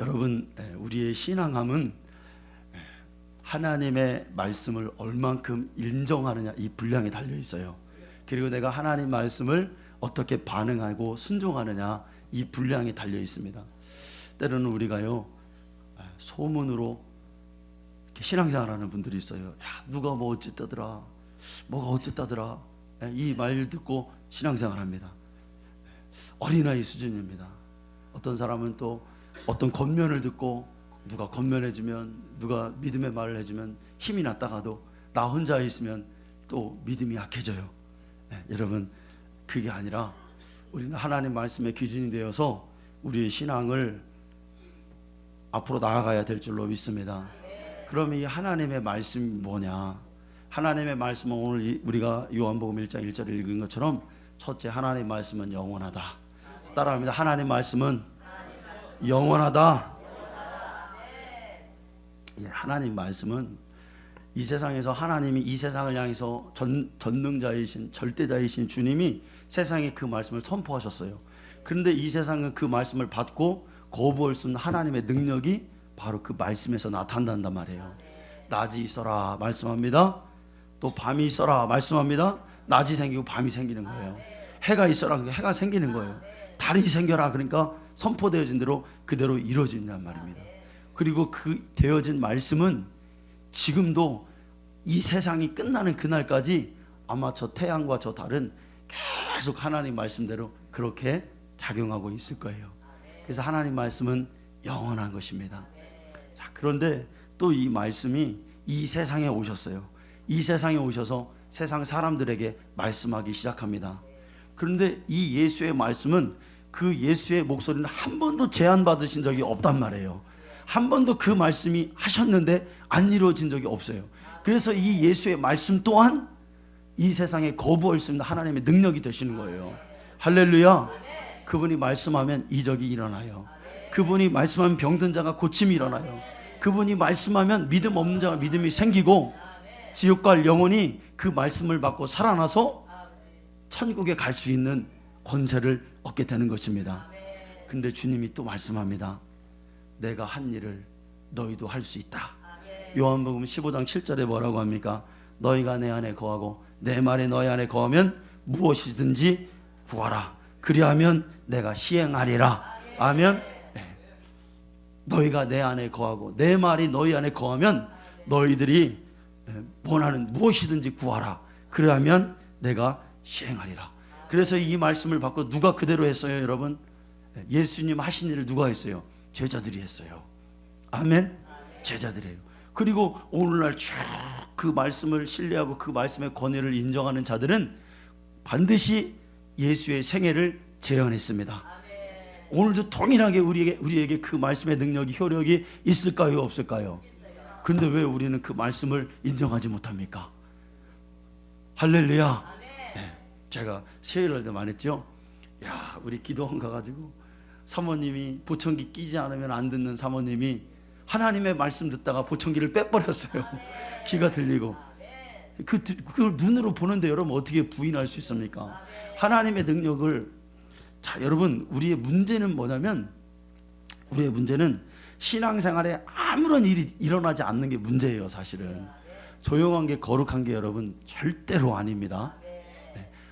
여러분, 우리의 신앙함은 하나님의 말씀을 얼만큼 인정하느냐 이 분량에 달려 있어요. 그리고 내가 하나님 말씀을 어떻게 반응하고 순종하느냐 이 분량에 달려 있습니다. 때로는 우리가요, 소문으로 신앙생활하는 분들이 있어요. 야, 누가 뭐 어쨌다더라, 뭐가 어쨌다더라, 이 말 듣고 신앙생활합니다. 어린아이 수준입니다. 어떤 사람은 또 어떤 권면을 듣고 누가 권면해주면, 누가 믿음의 말을 해주면 힘이 났다가도 나 혼자 있으면 또 믿음이 약해져요. 여러분, 그게 아니라 우리는 하나님 말씀의 기준이 되어서 우리의 신앙을 앞으로 나아가야 될 줄로 믿습니다. 그럼 이 하나님의 말씀이 뭐냐? 하나님의 말씀은 오늘 우리가 요한복음 1장 1절을 읽은 것처럼, 첫째, 하나님의 말씀은 영원하다. 따라합니다. 하나님의 말씀은 영원하다. 하나님 말씀은 이 세상에서 하나님이 이 세상을 향해서 전능자이신 절대자이신 주님이 세상에 그 말씀을 선포하셨어요. 그런데 이 세상은 그 말씀을 받고 거부할 수 있는 하나님의 능력이 바로 그 말씀에서 나타난단 말이에요. 낮이 있어라 말씀합니다. 또 밤이 있어라 말씀합니다. 낮이 생기고 밤이 생기는 거예요. 해가 있어라 그러니까 해가 생기는 거예요. 달이 생겨라 그러니까 선포되어진 대로 그대로 이루어진단 말입니다. 그리고 그 되어진 말씀은 지금도 이 세상이 끝나는 그날까지 아마 저 태양과 저 달은 계속 하나님 말씀대로 그렇게 작용하고 있을 거예요. 그래서 하나님 말씀은 영원한 것입니다. 자, 그런데 또 이 말씀이 이 세상에 오셨어요. 이 세상에 오셔서 세상 사람들에게 말씀하기 시작합니다. 그런데 이 예수의 말씀은 그 예수의 목소리는 한 번도 제한받으신 적이 없단 말이에요. 한 번도 그 말씀이 하셨는데 안 이루어진 적이 없어요. 그래서 이 예수의 말씀 또한 이 세상에 거부할 수 있는 하나님의 능력이 되시는 거예요. 할렐루야. 그분이 말씀하면 이적이 일어나요. 그분이 말씀하면 병든 자가 고침이 일어나요. 그분이 말씀하면 믿음 없는 자가 믿음이 생기고 지옥 갈 영혼이 그 말씀을 받고 살아나서 천국에 갈 수 있는 권세를 얻게 되는 것입니다. 근데 주님이 또 말씀합니다. 내가 한 일을 너희도 할 수 있다. 요한복음 15장 7절에 뭐라고 합니까? 너희가 내 안에 거하고 내 말이 너희 안에 거하면 무엇이든지 구하라. 그리하면 내가 시행하리라. 아멘. 너희가 내 안에 거하고 내 말이 너희 안에 거하면 너희들이 원하는 무엇이든지 구하라. 그러하면 내가 시행하리라. 그래서 이 말씀을 받고 누가 그대로 했어요, 여러분? 예수님 하신 일을 누가 했어요? 제자들이 했어요. 아멘. 제자들이에요. 그리고 오늘날 쭉 그 말씀을 신뢰하고 그 말씀의 권위를 인정하는 자들은 반드시 예수의 생애를 재현했습니다. 오늘도 동일하게 우리에게 그 말씀의 능력이, 효력이 있을까요, 없을까요? 그런데 왜 우리는 그 말씀을 인정하지 못합니까? 할렐루야. 네, 제가 세일할 때 말했죠. 야, 우리 기도원 가가지고 사모님이 보청기 끼지 않으면 안 듣는 사모님이 하나님의 말씀 듣다가 보청기를 빼버렸어요. 귀가 들리고. 그걸 눈으로 보는데 여러분 어떻게 부인할 수 있습니까? 하나님의 능력을. 자, 여러분, 우리의 문제는 뭐냐면, 우리의 문제는 신앙생활에 아무런 일이 일어나지 않는 게 문제예요. 사실은 조용한 게 거룩한 게 여러분 절대로 아닙니다.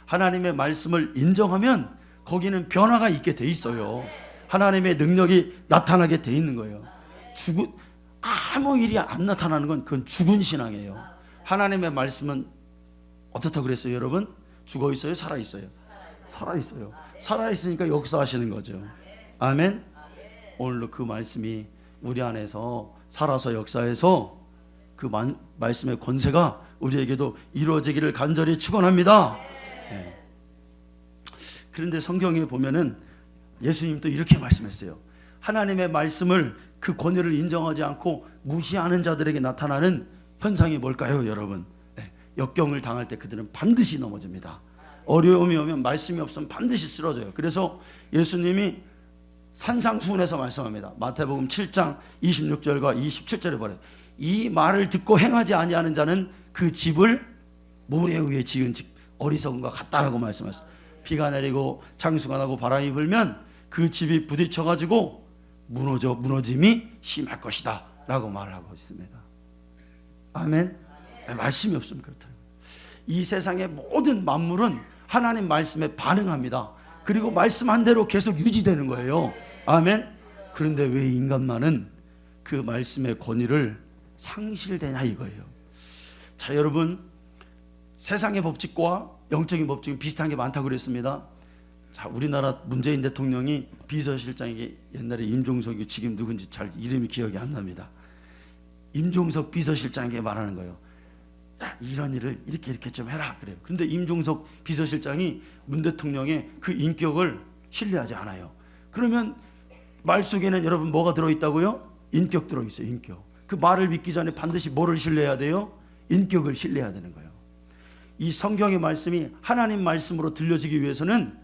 하나님의 말씀을 인정하면 거기는 변화가 있게 돼 있어요. 하나님의 능력이 나타나게 돼 있는 거예요. 아무 일이 안 나타나는 건 그건 죽은 신앙이에요. 하나님의 말씀은 어떻다고 그랬어요, 여러분? 죽어 있어요, 살아 있어요? 살아 있어요. 살아 있으니까 역사하시는 거죠. 아멘. 오늘도 그 말씀이 우리 안에서 살아서 역사해서 그 말씀의 권세가 우리에게도 이루어지기를 간절히 축원합니다. 네. 그런데 성경에 보면은 예수님도 이렇게 말씀했어요. 하나님의 말씀을, 그 권위를 인정하지 않고 무시하는 자들에게 나타나는 현상이 뭘까요, 여러분? 네. 역경을 당할 때 그들은 반드시 넘어집니다. 어려움이 오면 말씀이 없으면 반드시 쓰러져요. 그래서 예수님이 산상수훈에서 말씀합니다. 마태복음 7장 26절과 27절에 말해요. 이 말을 듣고 행하지 아니하는 자는 그 집을 모래 위에 지은 집 어리석음과 같다라고 말씀하셨어요. 비가 내리고 창수가 나고 바람이 불면 그 집이 부딪혀가지고 무너짐이 심할 것이다 라고 말을 하고 있습니다. 아멘. 말씀이 없으면 그렇다. 이 세상의 모든 만물은 하나님 말씀에 반응합니다. 그리고 말씀한 대로 계속 유지되는 거예요. 아멘. 그런데 왜 인간만은 그 말씀의 권위를 상실되냐 이거예요. 자, 여러분, 세상의 법칙과 영적인 법칙은 비슷한 게 많다고 그랬습니다. 자, 우리나라 문재인 대통령이 비서실장에게 옛날에 임종석이 지금 누군지 잘 이름이 기억이 안 납니다. 임종석 비서실장에게 말하는 거예요. 야, 이런 일을 이렇게 좀 해라 그래요. 그런데 임종석 비서실장이 문 대통령의 그 인격을 신뢰하지 않아요. 그러면 말 속에는 여러분 뭐가 들어있다고요? 인격 들어있어요. 인격. 그 말을 믿기 전에 반드시 뭐를 신뢰해야 돼요? 인격을 신뢰해야 되는 거예요. 이 성경의 말씀이 하나님 말씀으로 들려지기 위해서는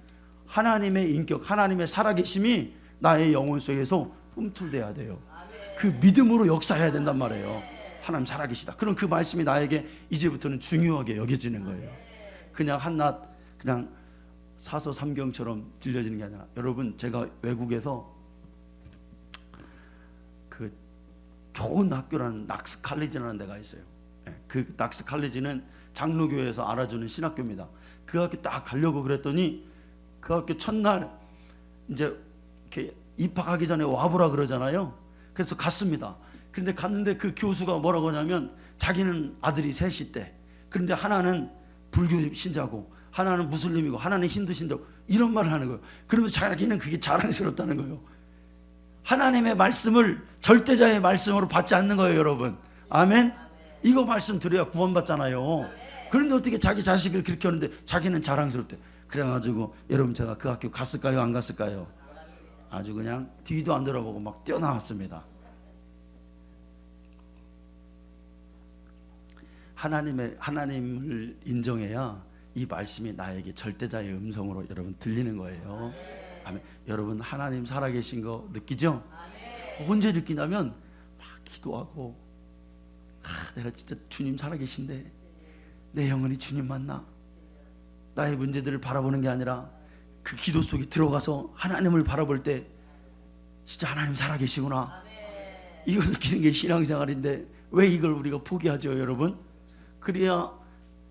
하나님의 인격, 하나님의 살아계심이 나의 영혼 속에서 꿈틀대야 돼요. 그 믿음으로 역사해야 된단 말이에요. 하나님 살아계시다. 그럼 그 말씀이 나에게 이제부터는 중요하게 여겨지는 거예요. 그냥 한낱 그냥 사서 삼경처럼 들려지는 게 아니라, 여러분, 제가 외국에서 그 좋은 학교라는 낙스 칼리지라는 데가 있어요. 그 낙스 칼리지는 장로교회에서 알아주는 신학교입니다. 그 학교 딱 가려고 그랬더니 그 학교 첫날 이제 이렇게 입학하기 전에 와보라 그러잖아요. 그래서 갔습니다. 그런데 갔는데 그 교수가 뭐라고 하냐면 자기는 아들이 셋이 있대. 그런데 하나는 불교 신자고 하나는 무슬림이고 하나는 힌두 신자고 이런 말을 하는 거예요. 그러면 자기는 그게 자랑스럽다는 거예요. 하나님의 말씀을 절대자의 말씀으로 받지 않는 거예요, 여러분. 아멘. 이거 말씀 드려야 구원받잖아요. 그런데 어떻게 자기 자식을 그렇게 하는데 자기는 자랑스럽대. 그래가지고 여러분, 제가 그 학교 갔을까요, 안 갔을까요? 아주 그냥 뒤도 안 돌아보고 막 뛰어나왔습니다. 하나님을 인정해야 이 말씀이 나에게 절대자의 음성으로 여러분 들리는 거예요. 아멘. 여러분, 하나님 살아계신 거 느끼죠? 언제 느끼냐면 막 기도하고, 내가 진짜 주님 살아계신데 내 영혼이 주님 만나 나의 문제들을 바라보는 게 아니라 그 기도 속에 들어가서 하나님을 바라볼 때 진짜 하나님 살아계시구나, 이걸 느끼는 게 신앙생활인데 왜 이걸 우리가 포기하죠, 여러분? 그래야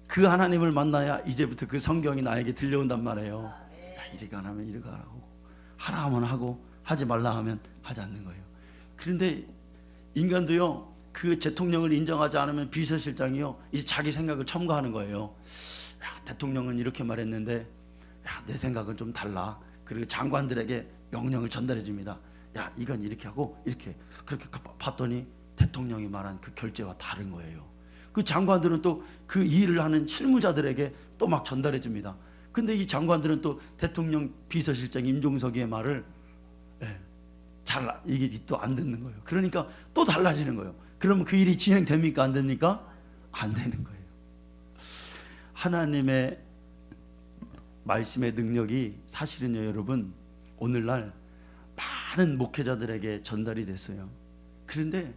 그 하나님을 만나야 이제부터 그 성경이 나에게 들려온단 말이에요. 야, 이렇게 안 하면 이렇게 하라고, 하라 하면 하고 하지 말라 하면 하지 않는 거예요. 그런데 인간도요, 그 대통령을 인정하지 않으면 비서실장이요 이제 자기 생각을 첨가하는 거예요. 야, 대통령은 이렇게 말했는데 야, 내 생각은 좀 달라. 그리고 장관들에게 명령을 전달해 줍니다. 야, 이건 이렇게 하고 이렇게. 그렇게 봤더니 대통령이 말한 그 결제와 다른 거예요. 그 장관들은 또 그 일을 하는 실무자들에게 또 막 전달해 줍니다. 근데 이 장관들은 또 대통령 비서실장 임종석의 말을 이게 또 안 듣는 거예요. 그러니까 또 달라지는 거예요. 그러면 그 일이 진행됩니까, 안 됩니까? 안 되는 거예요. 하나님의 말씀의 능력이 사실은요, 여러분, 오늘날 많은 목회자들에게 전달이 됐어요. 그런데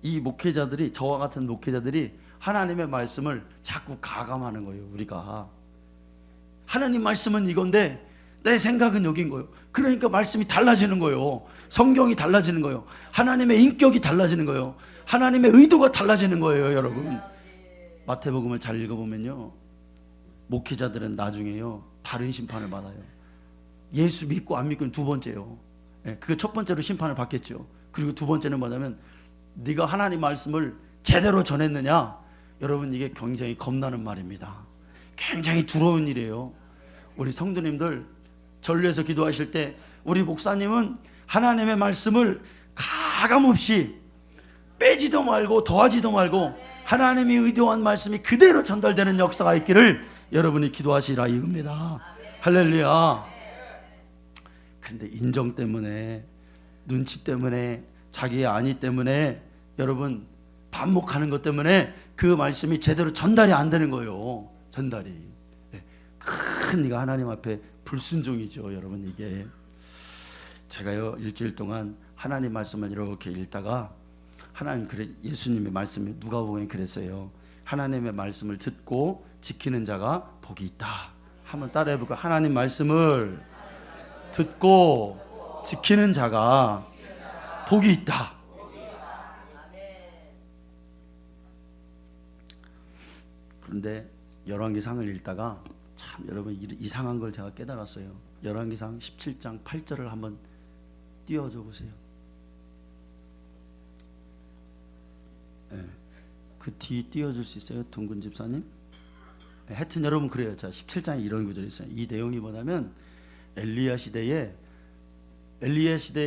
이 목회자들이, 저와 같은 목회자들이 하나님의 말씀을 자꾸 가감하는 거예요. 우리가 하나님 말씀은 이건데 내 생각은 여긴 거예요. 그러니까 말씀이 달라지는 거예요. 성경이 달라지는 거예요. 하나님의 인격이 달라지는 거예요. 하나님의 의도가 달라지는 거예요, 여러분. 마태복음을 잘 읽어보면요, 목회자들은 나중에요 다른 심판을 받아요. 예수 믿고 안 믿고는 두 번째요. 그 첫 번째로 심판을 받겠죠. 그리고 두 번째는 뭐냐면 네가 하나님 말씀을 제대로 전했느냐. 여러분, 이게 굉장히 겁나는 말입니다. 굉장히 두려운 일이에요. 우리 성도님들 전례에서 기도하실 때 우리 목사님은 하나님의 말씀을 가감없이 빼지도 말고 더하지도 말고 하나님이 의도한 말씀이 그대로 전달되는 역사가 있기를 여러분이 기도하시라 이겁니다. 할렐루야. 그런데 인정 때문에, 눈치 때문에, 자기의 안위 때문에, 여러분 반목하는 것 때문에 그 말씀이 제대로 전달이 안 되는 거예요. 전달이. 큰 이가 하나님 앞에 불순종이죠, 여러분. 이게 제가요 일주일 동안 하나님 말씀을 이렇게 읽다가 하나님 예수님의 말씀이 누가복음에 그랬어요. 하나님의 말씀을 듣고 지키는 자가 복이 있다. 한번 따라해 볼까요? 하나님 말씀을 듣고 지키는 자가 복이 있다. 그런데 열왕기상을 읽다가 참 여러분 이상한 걸 제가 깨달았어요. 열왕기상 17장 8절을 한번 띄워줘 보세요. 네. 그 뒤 띄워줄 수 있어요, 동근 집사님? 네, 하여튼 여러분 그래요. 자, 17장에 이런 구절이 있어요. 이 내용이 뭐냐면 엘리야 시대에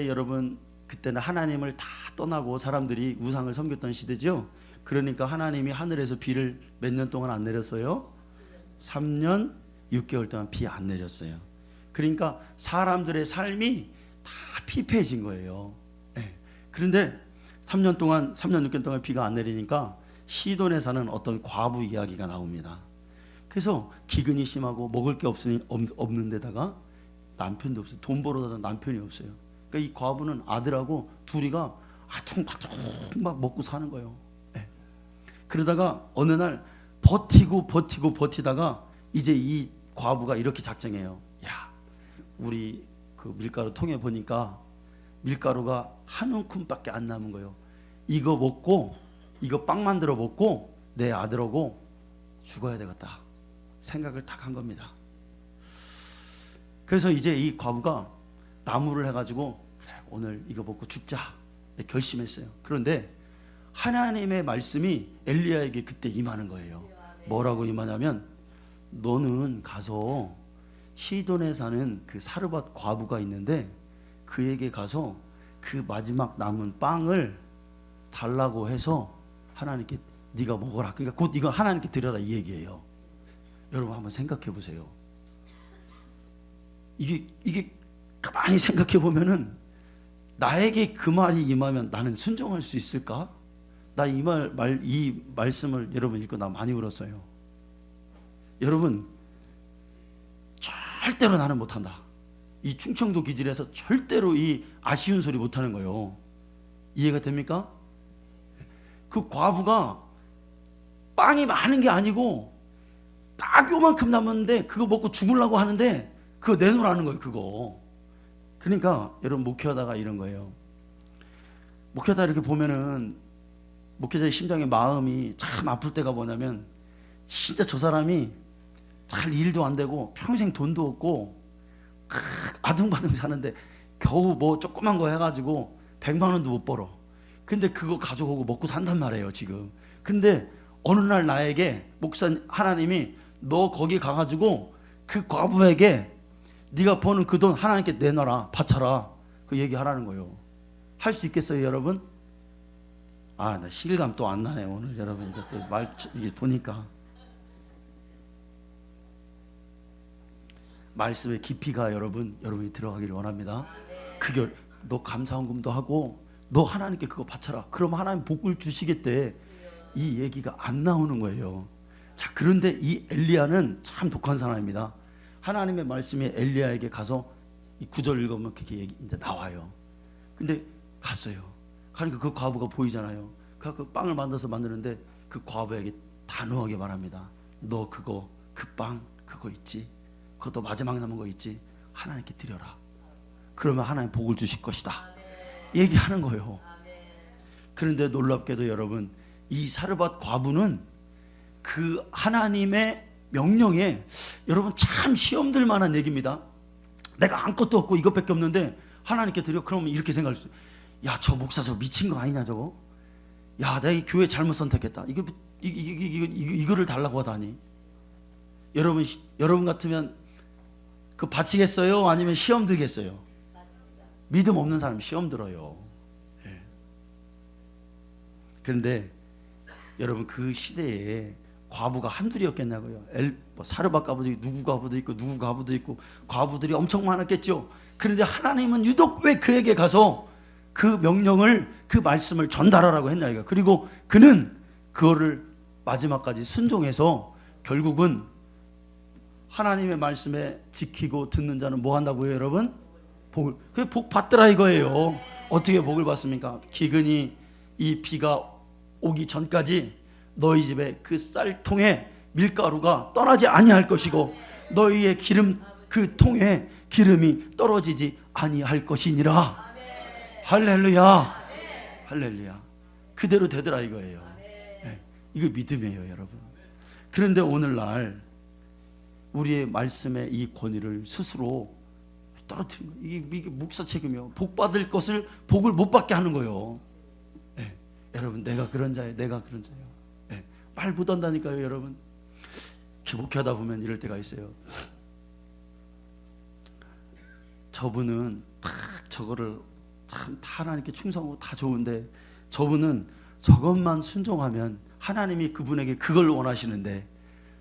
여러분 그때는 하나님을 다 떠나고 사람들이 우상을 섬겼던 시대죠. 그러니까 하나님이 하늘에서 비를 몇 년 동안 안 내렸어요? 3년 6개월 동안 비 안 내렸어요. 그러니까 사람들의 삶이 다 피폐해진 거예요. 네. 그런데 3년 6개월 동안 비가 안 내리니까 시돈에 사는 어떤 과부 이야기가 나옵니다. 그래서 기근이 심하고 먹을 게 없는 데다가 남편도 없어요. 돈 벌어다 남편이 없어요. 그러니까 이 과부는 아들하고 둘이가 아퉁박퉁 막 먹고 사는 거예요. 네. 그러다가 어느 날 버티다가 이제 이 과부가 이렇게 작정해요. 야, 우리 그 밀가루 통에 보니까 밀가루가 한 움큼밖에 안 남은 거예요. 이거 먹고 이거 빵 만들어 먹고 내 아들하고 죽어야 되겠다 생각을 딱 한 겁니다. 그래서 이제 이 과부가 나무를 해가지고 그래, 오늘 이거 먹고 죽자 결심했어요. 그런데 하나님의 말씀이 엘리야에게 그때 임하는 거예요. 뭐라고 임하냐면 너는 가서 시돈에 사는 그 사르밧 과부가 있는데 그에게 가서 그 마지막 남은 빵을 달라고 해서 하나님께 네가 먹어라. 그러니까 곧 이거 하나님께 드려라 이 얘기예요. 여러분 한번 생각해 보세요. 이게 가만히 생각해 보면은 나에게 그 말이 임하면 나는 순종할 수 있을까? 나 이 말씀을 여러분 읽고 나 많이 울었어요. 여러분 절대로 나는 못한다. 이 충청도 기질에서 절대로 이 아쉬운 소리 못하는 거예요. 이해가 됩니까? 그 과부가 빵이 많은 게 아니고 딱 요만큼 남았는데 그거 먹고 죽으려고 하는데 그거 내놓으라는 거예요. 그거. 그러니까 여러분 목회하다가 이런 거예요. 목회하다 이렇게 보면은 목회자의 심장의 마음이 참 아플 때가 뭐냐면 진짜 저 사람이 잘 일도 안 되고 평생 돈도 없고 아둥바둥 사는데 겨우 뭐 조그만 거 해가지고 100만 원도 못 벌어. 근데 그거 가져오고 먹고 산단 말이에요 지금. 근데 어느 날 나에게 하나님이 너 거기 가가지고 그 과부에게 네가 버는 그 돈 하나님께 내놔라, 바쳐라, 그 얘기하라는 거예요. 할 수 있겠어요 여러분? 아, 나 실감 또 안 나네 오늘 여러분. 이것도 이게 보니까 말씀의 깊이가 여러분이 들어가기를 원합니다. 그게 너 감사헌금도 하고 너 하나님께 그거 바쳐라. 그럼 하나님 복을 주시겠대. 이 얘기가 안 나오는 거예요. 자, 그런데 이 엘리야는 참 독한 사람입니다. 하나님의 말씀이 엘리야에게 가서 이 9절 읽으면 그게 이제 나와요. 근데 갔어요. 그러니까 그 과부가 보이잖아요. 그 빵을 만드는데 그 과부에게 단호하게 말합니다. 너 그 빵 그거 있지? 그것도 마지막 남은 거 있지? 하나님께 드려라. 그러면 하나님 복을 주실 것이다. 얘기하는 거예요. 그런데 놀랍게도 여러분, 이 사르밧 과부는 그 하나님의 명령에 여러분 참 시험들 만한 얘기입니다. 내가 아무것도 없고 이것밖에 없는데 하나님께 드려. 그러면 이렇게 생각할 수 있어요. 야, 저 목사 저 미친 거 아니냐 저거? 야, 내가 이 교회 잘못 선택했다. 이거를 달라고 하다니. 여러분 같으면 그 바치겠어요? 아니면 시험 들겠어요? 믿음 없는 사람 시험 들어요. 네. 그런데 여러분 그 시대에 과부가 한둘이었겠냐고요. 사르밧 과부도 있고 누구 과부도 있고 과부들이 엄청 많았겠죠. 그런데 하나님은 유독 왜 그에게 가서 그 명령을, 그 말씀을 전달하라고 했냐 이거. 그리고 그는 그거를 마지막까지 순종해서 결국은 하나님의 말씀에 지키고 듣는 자는 뭐 한다고요, 여러분? 복 받더라 이거예요. 어떻게 복을 받습니까? 기근이 이 비가 오기 전까지 너희 집에 그 쌀통에 밀가루가 떠나지 아니할 것이고 너희의 기름 그 통에 기름이 떨어지지 아니할 것이니라. 할렐루야. 할렐루야. 그대로 되더라 이거예요. 네. 이거 믿음이에요, 여러분. 그런데 오늘날 우리의 말씀의 이 권위를 스스로 떨어뜨리는 거예요. 이게 목사 책임이요. 복 받을 것을 복을 못 받게 하는 거예요. 네. 여러분, 내가 그런 자예요. 내가 그런 자예요. 네. 말 못한다니까요, 여러분. 기복하다 보면 이럴 때가 있어요. 저분은 다 저거를 참 다 하나님께 충성하고 다 좋은데 저분은 저것만 순종하면 하나님이 그분에게 그걸 원하시는데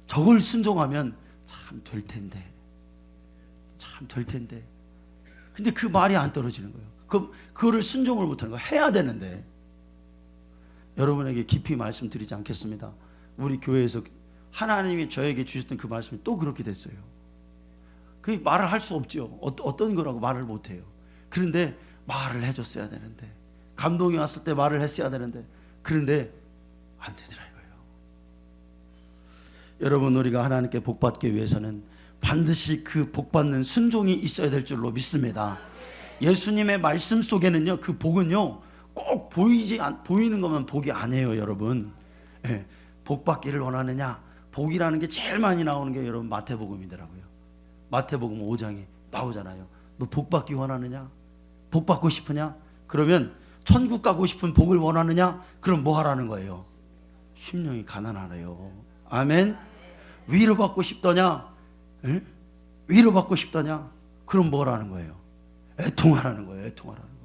저걸 순종하면 참 될 텐데, 참 될 텐데. 근데 그 말이 안 떨어지는 거예요. 그거를 순종을 못하는 거예요. 해야 되는데. 여러분에게 깊이 말씀드리지 않겠습니다. 우리 교회에서 하나님이 저에게 주셨던 그 말씀이 또 그렇게 됐어요. 그 말을 할 수 없죠. 어떤 거라고 말을 못해요. 그런데 말을 해줬어야 되는데, 감동이 왔을 때 말을 했어야 되는데, 그런데 안 되더라 이거예요. 여러분, 우리가 하나님께 복 받기 위해서는 반드시 그 복 받는 순종이 있어야 될 줄로 믿습니다. 예수님의 말씀 속에는요, 그 복은요 꼭 보이는 것만 복이 아니에요, 여러분. 예, 복 받기를 원하느냐? 복이라는 게 제일 많이 나오는 게 여러분 마태복음이더라고요. 마태복음 5장에 나오잖아요. 너 복 받기 원하느냐? 복 받고 싶으냐? 그러면 천국 가고 싶은 복을 원하느냐? 그럼 뭐 하라는 거예요? 심령이 가난하네요. 아멘. 위로받고 싶더냐? 응? 위로받고 싶더냐? 그럼 뭐라는 거예요? 애통하라는 거예요. 애통하라는 거.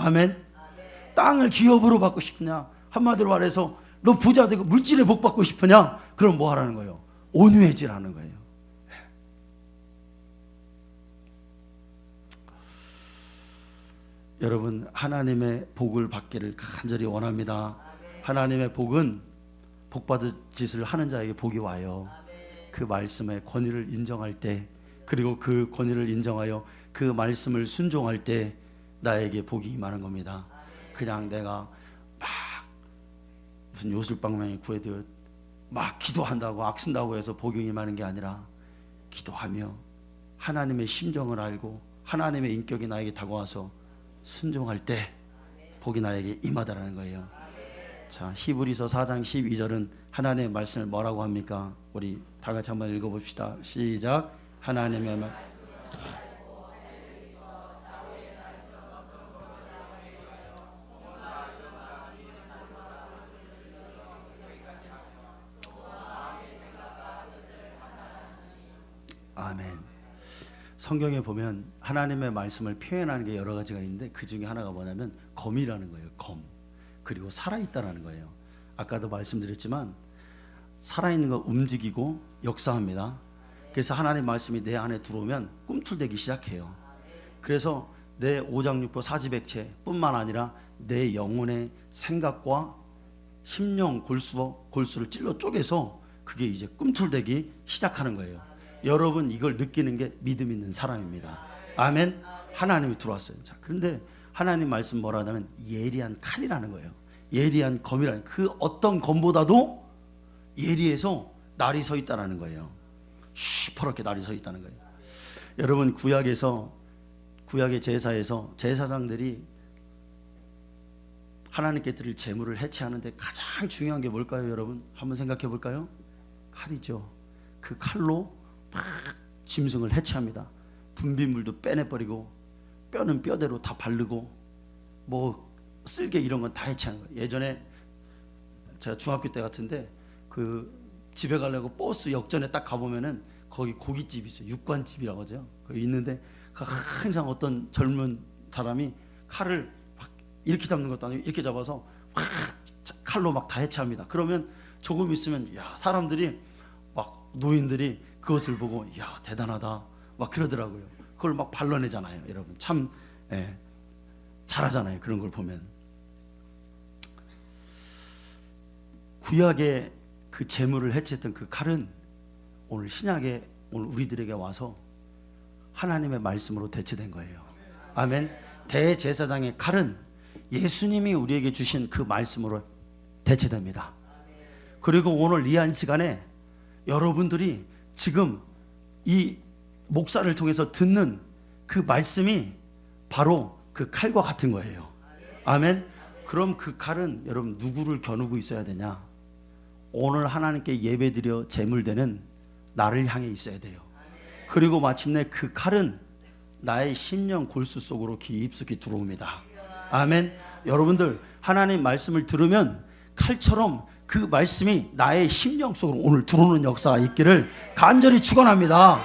아멘. 땅을 기업으로 받고 싶으냐? 한마디로 말해서 너 부자 되고 물질에 복 받고 싶으냐? 그럼 뭐 하라는 거예요? 온유해지라는 거예요. 여러분, 하나님의 복을 받기를 간절히 원합니다. 하나님의 복은 복받을 짓을 하는 자에게 복이 와요. 그 말씀의 권위를 인정할 때, 그리고 그 권위를 인정하여 그 말씀을 순종할 때 나에게 복이 임하는 겁니다. 그냥 내가 막 무슨 요술방망이 구해듯 막 기도한다고 악쓴다고 해서 복이 임하는 게 아니라, 기도하며 하나님의 심정을 알고 하나님의 인격이 나에게 다가와서 순종할 때 복이 나에게 임하다라는 거예요. 자, 히브리서 4장 12절은 하나님의 말씀을 뭐라고 합니까? 우리 다 같이 한번 읽어봅시다. 시작. 하나님의 말. 아멘. 성경에 보면 하나님의 말씀을 표현하는 게 여러 가지가 있는데 그 중에 하나가 뭐냐면 검이라는 거예요. 검. 그리고 살아있다라는 거예요. 아까도 말씀드렸지만 살아있는 거 움직이고 역사합니다. 그래서 하나님의 말씀이 내 안에 들어오면 꿈틀대기 시작해요. 그래서 내 오장육부 사지백체 뿐만 아니라 내 영혼의 생각과 심령 골수를 찔러 쪼개서 그게 이제 꿈틀대기 시작하는 거예요. 여러분, 이걸 느끼는 게 믿음 있는 사람입니다. 아멘. 하나님이 들어왔어요. 자, 그런데 하나님 말씀 뭐라 하냐면 예리한 칼이라는 거예요. 예리한 검이라는, 그 어떤 검보다도 예리해서 날이 서 있다라는 거예요. 시퍼렇게 날이 서 있다는 거예요. 여러분, 구약의 제사에서 제사장들이 하나님께 드릴 제물을 해체하는데 가장 중요한 게 뭘까요, 여러분? 한번 생각해 볼까요? 칼이죠. 그 칼로 막 짐승을 해체합니다. 분비물도 빼내버리고 뼈는 뼈대로 다 바르고 뭐 쓸개 이런 건 다 해체하는 거예요. 예전에 제가 중학교 때 같은데 그 집에 가려고 버스 역전에 딱 가보면은 거기 고깃집이 있어요. 육관집이라고 하죠. 거기 있는데 항상 어떤 젊은 사람이 칼을 막 이렇게 잡는 것도 아니고 이렇게 잡아서 막 칼로 막 다 해체합니다. 그러면 조금 있으면 야, 사람들이 막 노인들이 그것을 보고 야, 대단하다 막 그러더라고요. 그걸 막 발라내잖아요. 여러분 참 잘하잖아요. 그런 걸 보면. 구약의 그 재물을 해체했던 그 칼은 오늘 신약에 오늘 우리들에게 와서 하나님의 말씀으로 대체된 거예요. 아멘. 대제사장의 칼은 예수님이 우리에게 주신 그 말씀으로 대체됩니다. 그리고 오늘 이 한 시간에 여러분들이 지금 이 목사를 통해서 듣는 그 말씀이 바로 그 칼과 같은 거예요. 아멘. 그럼 그 칼은 여러분 누구를 겨누고 있어야 되냐? 오늘 하나님께 예배드려 제물되는 나를 향해 있어야 돼요. 그리고 마침내 그 칼은 나의 심령 골수 속으로 깊숙이 들어옵니다. 아멘. 여러분들 하나님 말씀을 들으면 칼처럼 그 말씀이 나의 심령 속으로 오늘 들어오는 역사가 있기를 간절히 축원합니다.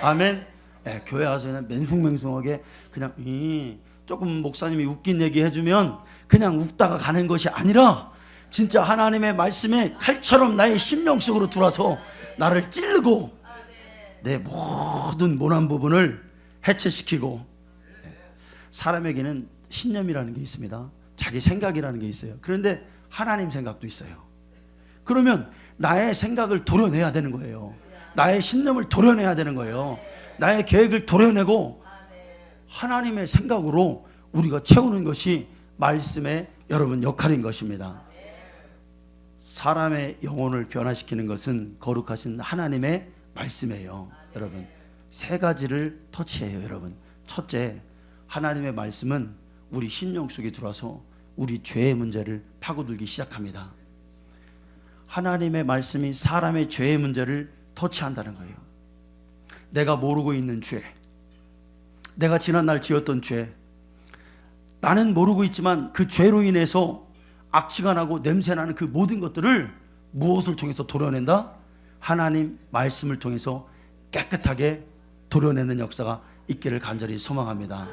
아멘. 교회 와서 그냥 맹숭맹숭하게 그냥 조금 목사님이 웃긴 얘기 해주면 그냥 웃다가 가는 것이 아니라 진짜 하나님의 말씀에 칼처럼 나의 심령 속으로 들어와서 나를 찌르고 내 모든 모난 부분을 해체시키고. 사람에게는 신념이라는 게 있습니다. 자기 생각이라는 게 있어요. 그런데 하나님 생각도 있어요. 그러면 나의 생각을 도려내야 되는 거예요. 나의 신념을 도려내야 되는 거예요. 나의 계획을 도려내고 하나님의 생각으로 우리가 채우는 것이 말씀의 여러분 역할인 것입니다. 사람의 영혼을 변화시키는 것은 거룩하신 하나님의 말씀이에요. 여러분 세 가지를 터치해요. 여러분 첫째, 하나님의 말씀은 우리 심령 속에 들어와서 우리 죄의 문제를 파고들기 시작합니다. 하나님의 말씀이 사람의 죄의 문제를 터치한다는 거예요. 내가 모르고 있는 죄, 내가 지난날 지었던 죄, 나는 모르고 있지만 그 죄로 인해서 악취가 나고 냄새나는 그 모든 것들을 무엇을 통해서 도려낸다? 하나님 말씀을 통해서 깨끗하게 도려내는 역사가 있기를 간절히 소망합니다.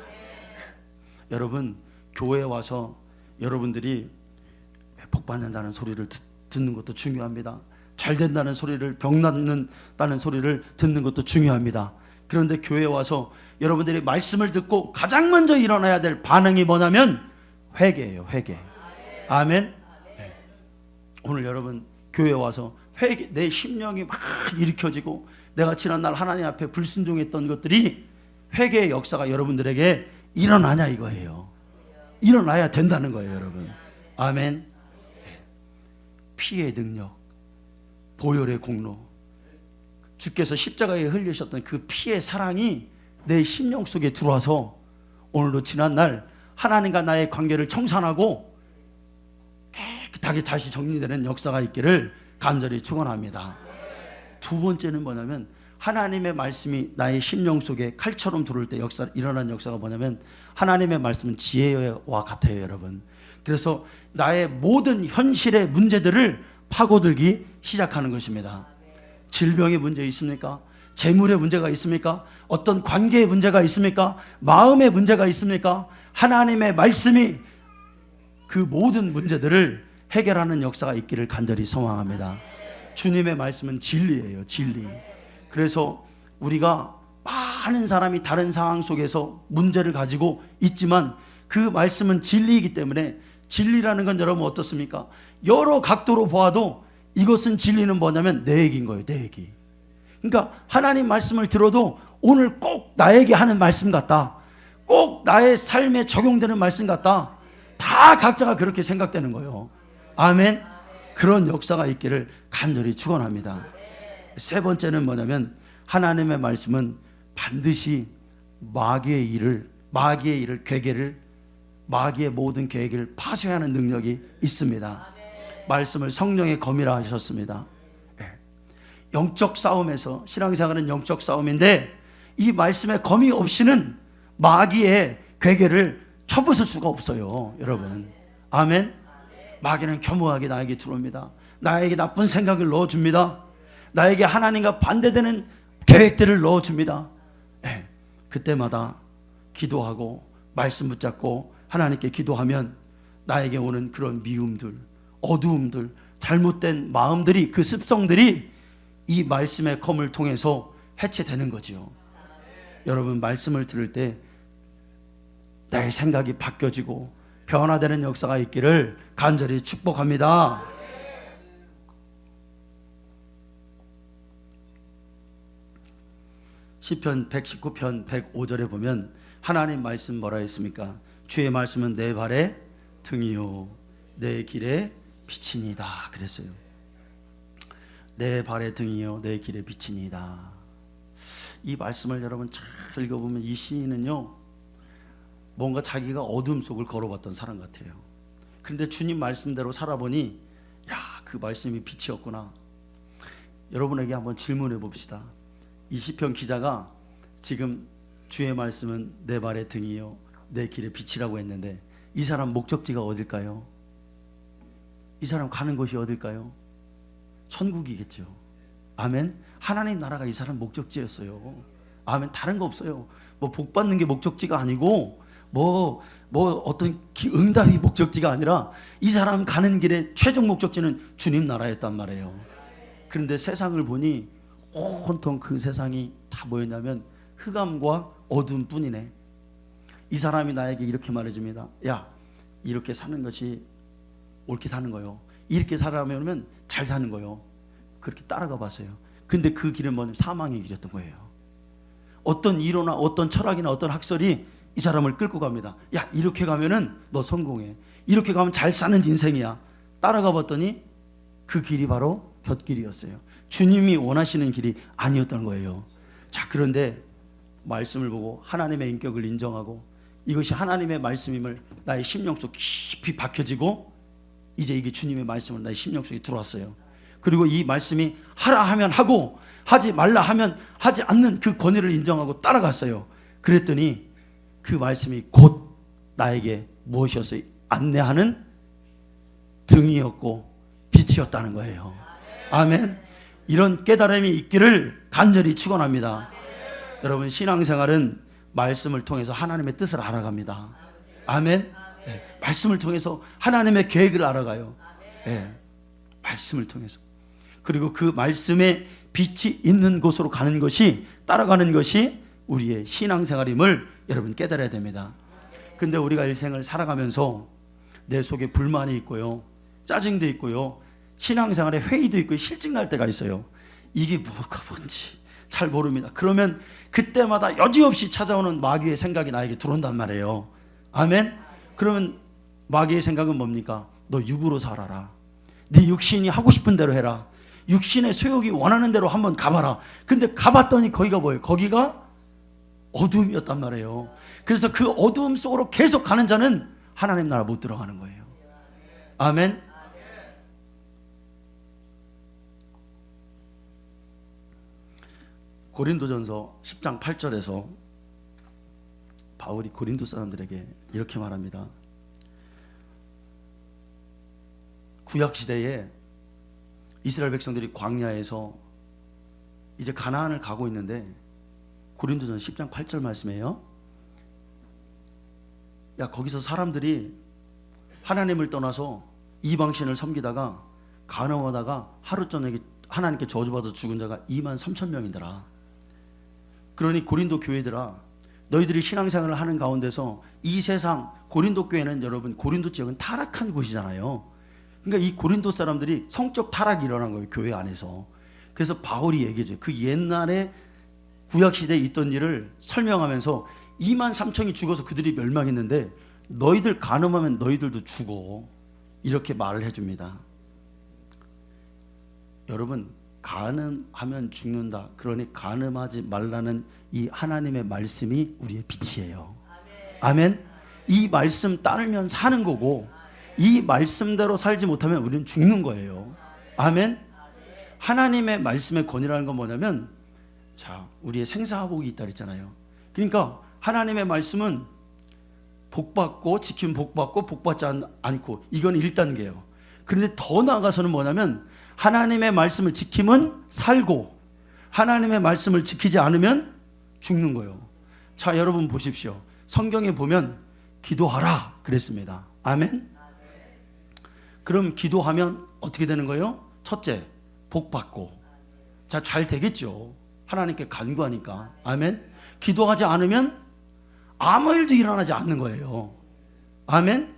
여러분 교회에 와서 여러분들이 복받는다는 소리를 듣는 것도 중요합니다. 잘 된다는 소리를, 병 낫는다는 소리를 듣는 것도 중요합니다. 그런데 교회에 와서 여러분들이 말씀을 듣고 가장 먼저 일어나야 될 반응이 뭐냐면 회개예요. 회개. 아멘. 네. 오늘 여러분 교회에 와서 회개, 내 심령이 막 일으켜지고 내가 지난날 하나님 앞에 불순종했던 것들이 회개의 역사가 여러분들에게 일어나냐 이거예요. 일어나야 된다는 거예요. 여러분. 아멘. 피의 능력, 보혈의 공로, 주께서 십자가에 흘리셨던 그 피의 사랑이 내 심령 속에 들어와서 오늘도 지난날 하나님과 나의 관계를 청산하고 깨끗하게 다시 정리되는 역사가 있기를 간절히 축원합니다. 두 번째는 뭐냐면 하나님의 말씀이 나의 심령 속에 칼처럼 들어올 때 일어난 역사가 뭐냐면 하나님의 말씀은 지혜와 같아요. 여러분. 그래서 나의 모든 현실의 문제들을 파고들기 시작하는 것입니다. 질병의 문제 있습니까? 재물의 문제가 있습니까? 어떤 관계의 문제가 있습니까? 마음의 문제가 있습니까? 하나님의 말씀이 그 모든 문제들을 해결하는 역사가 있기를 간절히 소망합니다. 주님의 말씀은 진리예요. 진리. 그래서 우리가 많은 사람이 다른 상황 속에서 문제를 가지고 있지만 그 말씀은 진리이기 때문에, 진리라는 건 여러분 어떻습니까? 여러 각도로 보아도 이것은 진리는 뭐냐면 내 얘기인 거예요. 내 얘기. 그러니까 하나님 말씀을 들어도 오늘 꼭 나에게 하는 말씀 같다, 꼭 나의 삶에 적용되는 말씀 같다, 다 각자가 그렇게 생각되는 거예요. 아멘. 그런 역사가 있기를 간절히 축원합니다. 세 번째는 뭐냐면 하나님의 말씀은 반드시 마귀의 일을, 괴계를, 마귀의 모든 계획을 파쇄하는 능력이 있습니다. 말씀을 성령의 검이라 하셨습니다. 영적 싸움에서, 신앙생활은 영적 싸움인데 이 말씀의 검이 없이는 마귀의 괴계를 쳐부술 수가 없어요. 여러분. 아멘. 마귀는 겸허하게 나에게 들어옵니다. 나에게 나쁜 생각을 넣어줍니다. 나에게 하나님과 반대되는 계획들을 넣어줍니다. 그때마다 기도하고 말씀 붙잡고 하나님께 기도하면 나에게 오는 그런 미움들, 어두움들, 잘못된 마음들이, 그 습성들이 이 말씀의 검을 통해서 해체되는 거지요. 여러분, 말씀을 들을 때 나의 생각이 바뀌어지고 변화되는 역사가 있기를 간절히 축복합니다. 시편 119편 105절에 보면 하나님 말씀 뭐라 했습니까? 주의 말씀은 내 발의 등이요 내 길의 빛이니이다 그랬어요. 내 발의 등이요 내 길의 빛이니이다. 이 말씀을 여러분 잘 읽어보면 이 시인은요, 뭔가 자기가 어둠 속을 걸어봤던 사람 같아요. 그런데 주님 말씀대로 살아보니 야, 그 말씀이 빛이었구나. 여러분에게 한번 질문해 봅시다. 이 시편 기자가 지금 주의 말씀은 내 발의 등이요 내 길의 빛이라고 했는데 이 사람 목적지가 어딜까요? 이 사람 가는 곳이 어딜까요? 천국이겠죠. 아멘. 하나님 나라가 이 사람 목적지였어요. 아멘. 다른 거 없어요. 뭐 복 받는 게 목적지가 아니고 뭐 어떤 응답이 목적지가 아니라 이 사람 가는 길의 최종 목적지는 주님 나라였단 말이에요. 그런데 세상을 보니 온통 그 세상이 다 뭐였냐면 흑암과 어두움 뿐이네. 이 사람이 나에게 이렇게 말해줍니다. 야, 이렇게 사는 것이 옳게 사는 거요. 이렇게 살아가면 잘 사는 거요. 그렇게 따라가 봤어요. 근데 그 길은 뭐냐면 사망의 길이었던 거예요. 어떤 이론이나 어떤 철학이나 어떤 학설이 이 사람을 끌고 갑니다. 야, 이렇게 가면은 너 성공해. 이렇게 가면 잘 사는 인생이야. 따라가 봤더니 그 길이 바로 곁길이었어요. 주님이 원하시는 길이 아니었던 거예요. 자, 그런데 말씀을 보고 하나님의 인격을 인정하고 이것이 하나님의 말씀임을 나의 심령 속 깊이 박혀지고 이제 이게 주님의 말씀을 나의 심령 속에 들어왔어요. 그리고 이 말씀이 하라 하면 하고 하지 말라 하면 하지 않는 그 권위를 인정하고 따라갔어요. 그랬더니 그 말씀이 곧 나에게 무엇이었어요? 안내하는 등이었고 빛이었다는 거예요. 아멘. 이런 깨달음이 있기를 간절히 축원합니다. 여러분, 신앙생활은 말씀을 통해서 하나님의 뜻을 알아갑니다. 아멘. 네, 말씀을 통해서 하나님의 계획을 알아가요. 네, 말씀을 통해서. 그리고 그 말씀에 빛이 있는 곳으로 가는 것이, 따라가는 것이 우리의 신앙생활임을 여러분 깨달아야 됩니다. 근데 우리가 일생을 살아가면서 내 속에 불만이 있고요, 짜증도 있고요, 신앙생활에 회의도 있고 실증 날 때가 있어요. 이게 뭐가 뭔지 잘 모릅니다. 그러면 그때마다 여지없이 찾아오는 마귀의 생각이 나에게 들어온단 말이에요. 아멘. 그러면 마귀의 생각은 뭡니까? 너 육으로 살아라. 네 육신이 하고 싶은 대로 해라. 육신의 소욕이 원하는 대로 한번 가봐라. 근데 가봤더니 거기가 뭐예요? 거기가 어둠이었단 말이에요. 그래서 그 어두움 속으로 계속 가는 자는 하나님 나라 못 들어가는 거예요. 아멘. 고린도전서 10장 8절에서 바울이 고린도 사람들에게 이렇게 말합니다. 구약 시대에 이스라엘 백성들이 광야에서 이제 가나안을 가고 있는데 고린도전 10장 8절 말씀이에요. 야, 거기서 사람들이 하나님을 떠나서 이방신을 섬기다가 간음하다가 하루 저녁에 하나님께 저주받아 죽은 자가 2만 3천 명이더라. 그러니 고린도 교회들아, 너희들이 신앙생활을 하는 가운데서 이 세상, 고린도 교회는 여러분 고린도 지역은 타락한 곳이잖아요. 그러니까 이 고린도 사람들이 성적 타락이 일어난 거예요, 교회 안에서. 그래서 바울이 얘기해줘요. 그 옛날에 구약시대에 있던 일을 설명하면서 2만 3천이 죽어서 그들이 멸망했는데 너희들 간음하면 너희들도 죽어, 이렇게 말을 해줍니다. 여러분, 간음하면 죽는다. 그러니 간음하지 말라는 이 하나님의 말씀이 우리의 빛이에요. 아멘. 이 말씀 따르면 사는 거고 이 말씀대로 살지 못하면 우리는 죽는 거예요. 아멘. 하나님의 말씀의 권위라는 건 뭐냐면, 자, 우리의 생사화복이 있다 그랬잖아요. 그러니까 하나님의 말씀은 복받고 지키면 복받고 복받지 않고, 이건 1단계예요. 그런데 더 나아가서는 뭐냐면 하나님의 말씀을 지키면 살고 하나님의 말씀을 지키지 않으면 죽는 거예요. 자, 여러분 보십시오. 성경에 보면 기도하라 그랬습니다. 아멘. 그럼 기도하면 어떻게 되는 거예요? 첫째, 복받고. 자, 잘 되겠죠. 하나님께 간구하니까. 아멘. 기도하지 않으면 아무 일도 일어나지 않는 거예요. 아멘.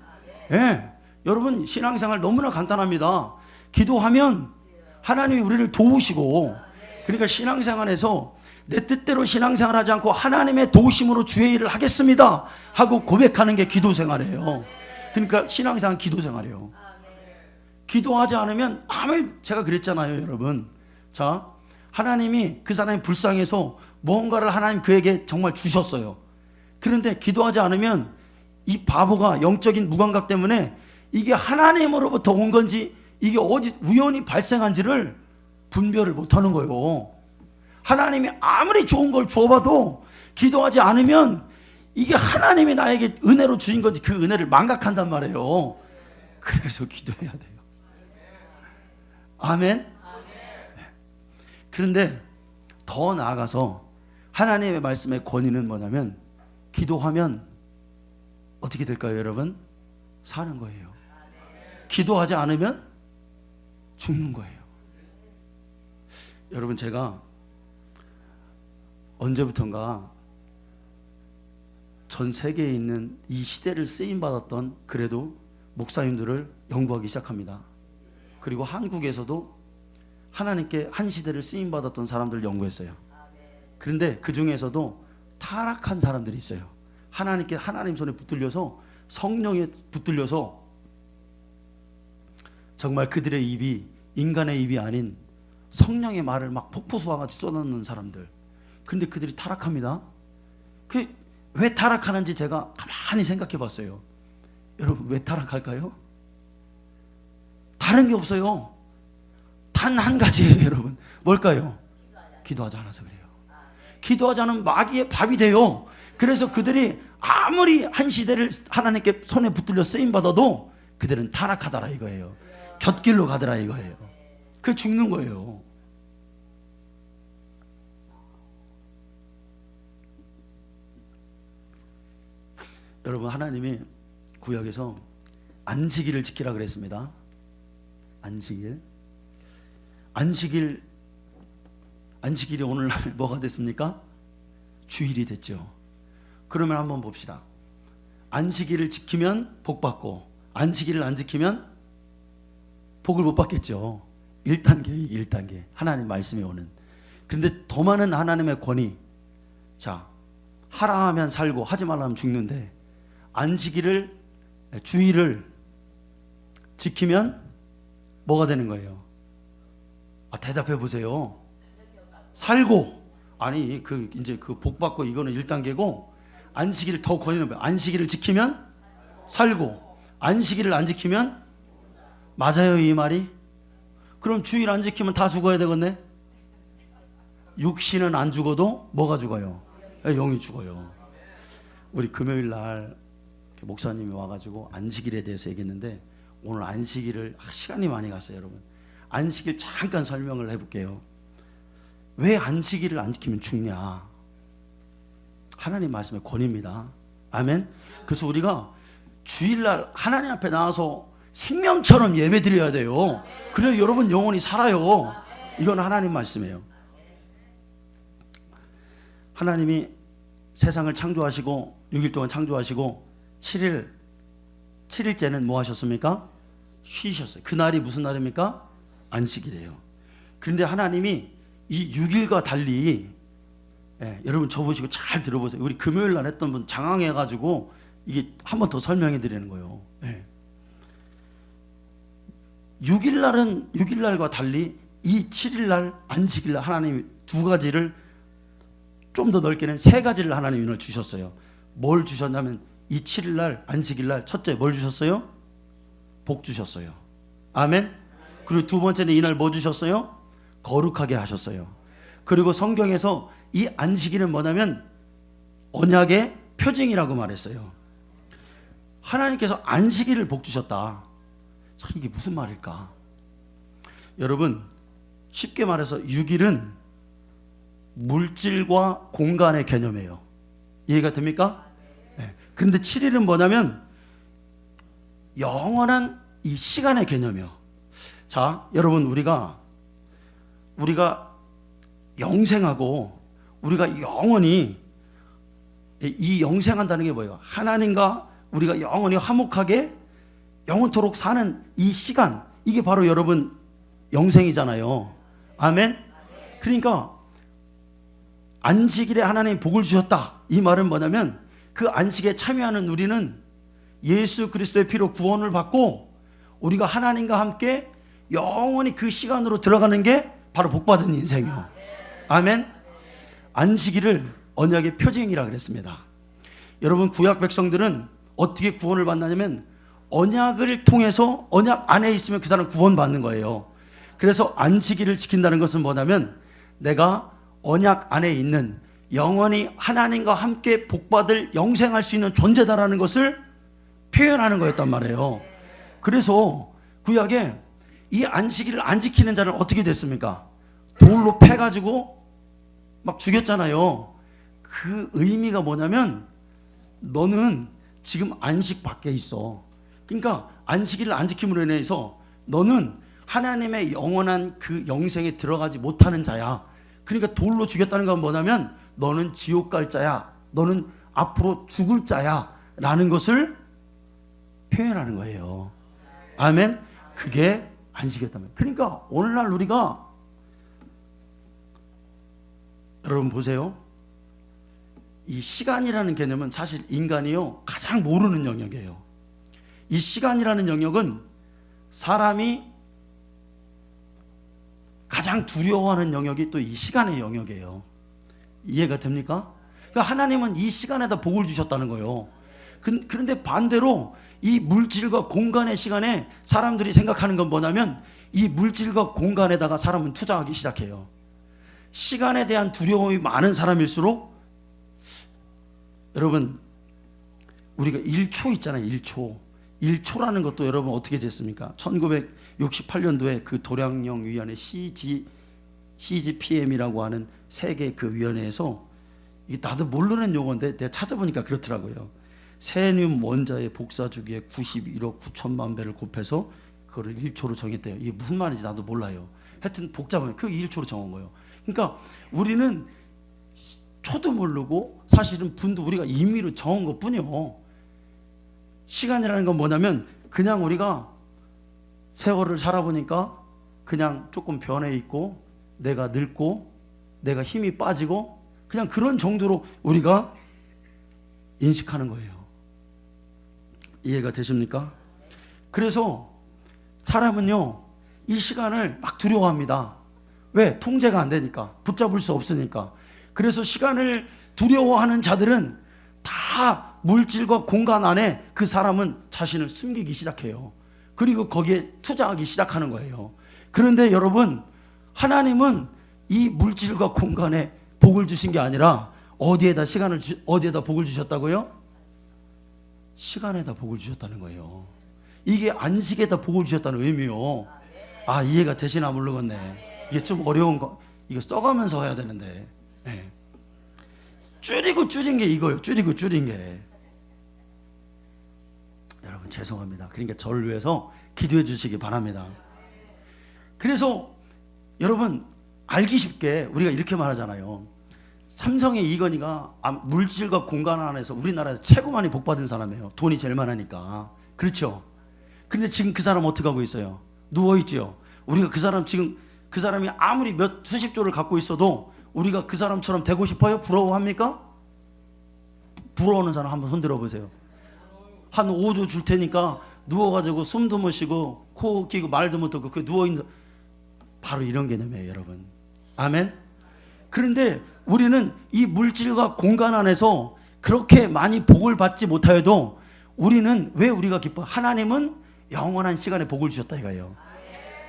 예. 네. 여러분, 신앙생활 너무나 간단합니다. 기도하면 하나님이 우리를 도우시고, 그러니까 신앙생활에서 내 뜻대로 신앙생활하지 않고 하나님의 도우심으로 주의 일을 하겠습니다 하고 고백하는 게 기도생활이에요. 그러니까 신앙생활은 기도생활이에요. 기도하지 않으면 제가 그랬잖아요, 여러분. 자, 하나님이 그 사람이 불쌍해서 무언가를 하나님 그에게 정말 주셨어요. 그런데 기도하지 않으면 이 바보가 영적인 무감각 때문에 이게 하나님으로부터 온 건지 이게 어디 우연히 발생한지를 분별을 못하는 거예요. 하나님이 아무리 좋은 걸 줘봐도 기도하지 않으면 이게 하나님이 나에게 은혜로 주신 건지 그 은혜를 망각한단 말이에요. 그래서 기도해야 돼요. 아멘. 그런데 더 나아가서 하나님의 말씀의 권위는 뭐냐면 기도하면 어떻게 될까요, 여러분? 사는 거예요. 기도하지 않으면 죽는 거예요. 여러분, 제가 언제부턴가 전 세계에 있는 이 시대를 쓰임받았던 그래도 목사님들을 연구하기 시작합니다. 그리고 한국에서도 하나님께 한 시대를 쓰임받았던 사람들을 연구했어요. 그런데 그 중에서도 타락한 사람들이 있어요. 하나님께 하나님 손에 붙들려서 성령에 붙들려서 정말 그들의 입이 인간의 입이 아닌 성령의 말을 막 폭포수와 같이 쏟아놓는 사람들. 근데 그들이 타락합니다. 왜 타락하는지 제가 가만히 생각해 봤어요. 여러분, 왜 타락할까요? 다른 게 없어요. 단 한 가지예요, 여러분. 뭘까요? 기도하지 않아서 그래요. 기도하지 않으면 마귀의 밥이 돼요. 그래서 그들이 아무리 한 시대를 하나님께 손에 붙들려 쓰임받아도 그들은 타락하더라 이거예요. 곁길로 가더라 이거예요. 그게 죽는 거예요. 여러분, 하나님이 구약에서 안식일을 지키라 그랬습니다. 안식일이 오늘날 뭐가 됐습니까? 주일이 됐죠. 그러면 한번 봅시다. 안식일을 지키면 복 받고 안식일을 안 지키면 복을 못 받겠죠. 1단계, 1단계. 하나님 말씀이 오는. 그런데 더 많은 하나님의 권위. 자, 하라 하면 살고 하지 말라 하면 죽는데 안식일을, 주일을 지키면 뭐가 되는 거예요? 대답해 보세요. 살고. 아니, 이제 복 받고 이거는 1단계고 안식일을 더 권위는 거예요. 안식일을 지키면 살고 안식일을 안 지키면 맞아요, 이 말이? 그럼 주일 안 지키면 다 죽어야 되겠네? 육신은 안 죽어도 뭐가 죽어요? 영이 죽어요. 우리 금요일 날 목사님이 와가지고 안식일에 대해서 얘기했는데 오늘 안식일을 시간이 많이 갔어요, 여러분. 안식일 잠깐 설명을 해볼게요. 왜 안식일을 안 지키면 죽냐? 하나님 말씀의 권위입니다. 아멘. 그래서 우리가 주일날 하나님 앞에 나와서 생명처럼 예배 드려야 돼요. 그래야 여러분 영혼이 살아요. 이건 하나님 말씀이에요. 하나님이 세상을 창조하시고 6일 동안 창조하시고 7일째는 뭐 하셨습니까? 쉬셨어요. 그날이 무슨 날입니까? 안식이래요. 그런데 하나님이 이 6일과 달리, 여러분 저 보시고 잘 들어보세요. 우리 금요일 날 했던 분 장황해가지고 이게 한 번 더 설명해 드리는 거예요. 6일날과 달리 이 7일날 안식일날 하나님이 두 가지를 좀 더 넓게는 세 가지를 하나님이 주셨어요. 뭘 주셨냐면 이 7일날 안식일날 첫째 뭘 주셨어요? 복 주셨어요. 아멘. 그리고 두 번째는 이날 뭐 주셨어요? 거룩하게 하셨어요. 그리고 성경에서 이 안식일은 뭐냐면 언약의 표징이라고 말했어요. 하나님께서 안식일을 복 주셨다. 참 이게 무슨 말일까? 여러분, 쉽게 말해서 6일은 물질과 공간의 개념이에요. 이해가 됩니까? 그런데 7일은 뭐냐면 영원한 이 시간의 개념이에요. 자, 여러분, 우리가 영생하고 우리가 영원히 이 영생한다는 게 뭐예요? 하나님과 우리가 영원히 화목하게 영원토록 사는 이 시간, 이게 바로 여러분 영생이잖아요. 아멘. 그러니까 안식일에 하나님 복을 주셨다. 이 말은 뭐냐면 그 안식에 참여하는 우리는 예수 그리스도의 피로 구원을 받고 우리가 하나님과 함께 영원히 그 시간으로 들어가는 게 바로 복받은 인생이요. 아멘. 안식일을 언약의 표징이라 그랬습니다. 여러분, 구약 백성들은 어떻게 구원을 받냐면 언약을 통해서 언약 안에 있으면 그 사람 구원받는 거예요. 그래서 안식일을 지킨다는 것은 뭐냐면 내가 언약 안에 있는 영원히 하나님과 함께 복받을 영생할 수 있는 존재다라는 것을 표현하는 거였단 말이에요. 그래서 구약에 이 안식일을 안 지키는 자를 어떻게 됐습니까? 돌로 패가지고 막 죽였잖아요. 그 의미가 뭐냐면 너는 지금 안식 밖에 있어. 그러니까 안식일을 안 지킴으로 인해서 너는 하나님의 영원한 그 영생에 들어가지 못하는 자야. 그러니까 돌로 죽였다는 건 뭐냐면 너는 지옥 갈 자야. 너는 앞으로 죽을 자야. 라는 것을 표현하는 거예요. 아멘. 그게 안식이었단 말이에요. 그러니까 오늘날 우리가 여러분 보세요. 이 시간이라는 개념은 사실 인간이요 가장 모르는 영역이에요. 이 시간이라는 영역은 사람이 가장 두려워하는 영역이 또 이 시간의 영역이에요. 이해가 됩니까? 그러니까 하나님은 이 시간에다 복을 주셨다는 거예요. 그런데 반대로 이 물질과 공간의 시간에 사람들이 생각하는 건 뭐냐면 이 물질과 공간에다가 사람은 투자하기 시작해요. 시간에 대한 두려움이 많은 사람일수록 여러분 우리가 1초 있잖아요. 1초라는 것도 여러분 어떻게 됐습니까? 1968년도에 그 도량령 위원회 CGPM이라고 하는 세계 그 위원회에서 이게 나도 모르는 용어인데 내가 찾아보니까 그렇더라고요. 세듐 원자의 복사 주기에 91억 9천만 배를 곱해서 그거를 1초로 정했대요. 이게 무슨 말인지 나도 몰라요. 하여튼 복잡하면 그 1초로 정한 거예요. 그러니까 우리는 초도 모르고 사실은 분도 우리가 임의로 정한 것 뿐이요. 시간이라는 건 뭐냐면 그냥 우리가 세월을 살아보니까 그냥 조금 변해 있고 내가 늙고 내가 힘이 빠지고 그냥 그런 정도로 우리가 인식하는 거예요. 이해가 되십니까? 그래서 사람은요 이 시간을 막 두려워합니다. 왜? 통제가 안 되니까, 붙잡을 수 없으니까. 그래서 시간을 두려워하는 자들은 다 물질과 공간 안에 그 사람은 자신을 숨기기 시작해요. 그리고 거기에 투자하기 시작하는 거예요. 그런데 여러분, 하나님은 이 물질과 공간에 복을 주신 게 아니라 어디에다 복을 주셨다고요? 시간에다 복을 주셨다는 거예요. 이게 안식에다 복을 주셨다는 의미요. 아, 이해가 되시나 모르겠네. 이게 좀 어려운 거, 이거 써가면서 해야 되는데. 네. 줄인 게 이거예요. 줄인 게. 여러분 죄송합니다. 그러니까 저를 위해서 기도해 주시기 바랍니다. 그래서 여러분 알기 쉽게 우리가 이렇게 말하잖아요. 삼성의 이건희가 물질과 공간 안에서 우리나라에서 최고 많이 복받은 사람이에요. 돈이 제일 많으니까. 그렇죠? 그런데 지금 그 사람 어떻게 하고 있어요? 누워있지요. 우리가 그 사람이 아무리 수십 조를 갖고 있어도 우리가 그 사람처럼 되고 싶어요? 부러워합니까? 부러워하는 사람 한번 손들어 보세요. 한 5조 줄 테니까 누워가지고 숨도 못 쉬고 코 끼고 말도 못하고 그 누워있는, 바로 이런 개념이에요, 여러분. 아멘. 그런데 우리는 이 물질과 공간 안에서 그렇게 많이 복을 받지 못하여도 우리는 왜 우리가 기뻐? 하나님은 영원한 시간에 복을 주셨다 이거예요.